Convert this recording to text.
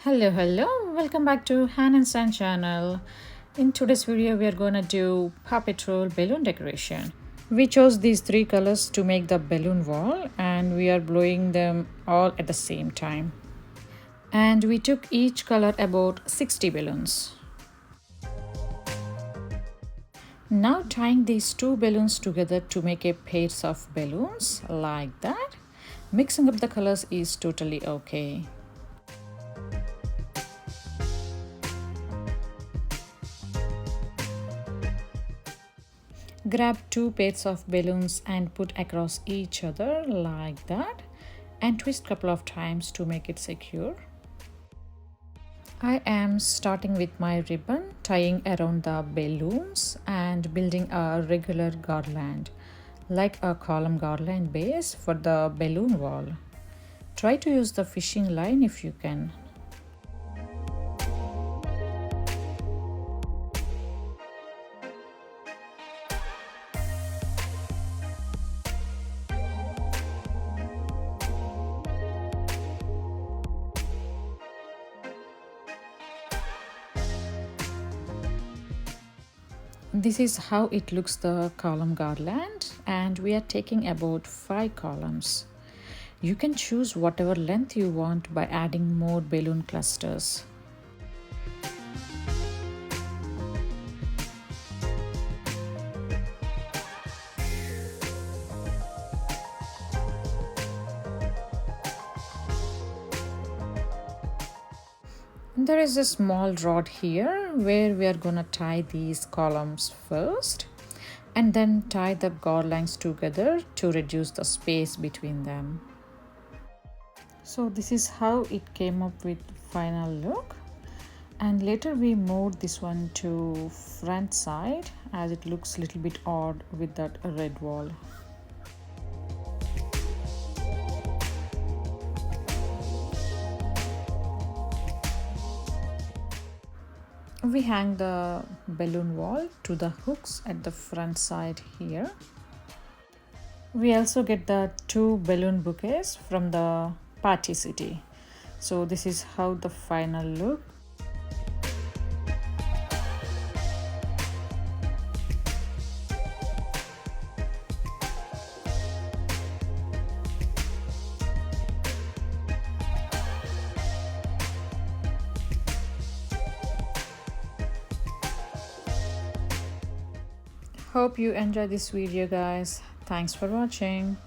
Hello, welcome back to Han and San channel. In today's video, we are gonna do Paw Patrol balloon decoration. We chose these three colors to make the balloon wall, and we are blowing them all at the same time. And we took each color about 60 balloons. Now tying these two balloons together to make a pairs of balloons like that. Mixing up the colors is totally okay. Grab two pairs of balloons and put across each other like that and twist couple of times to make it secure. I am starting with my ribbon, tying around the balloons and building a regular garland, like a column garland base for the balloon wall. Try to use the fishing line if you can. This is how it looks, the column garland, and we are taking about 5 columns. You can choose whatever length you want by adding more balloon clusters. There is a small rod here where we are gonna tie these columns first and then tie the garlands together to reduce the space between them. So this is how it came up with final look, and later we moved this one to front side as it looks a little bit odd with that red wall. We hang the balloon wall to the hooks at the front side here. We also get the 2 balloon bouquets from the party city. So this is how the final look. Hope you enjoy this video, guys. Thanks for watching.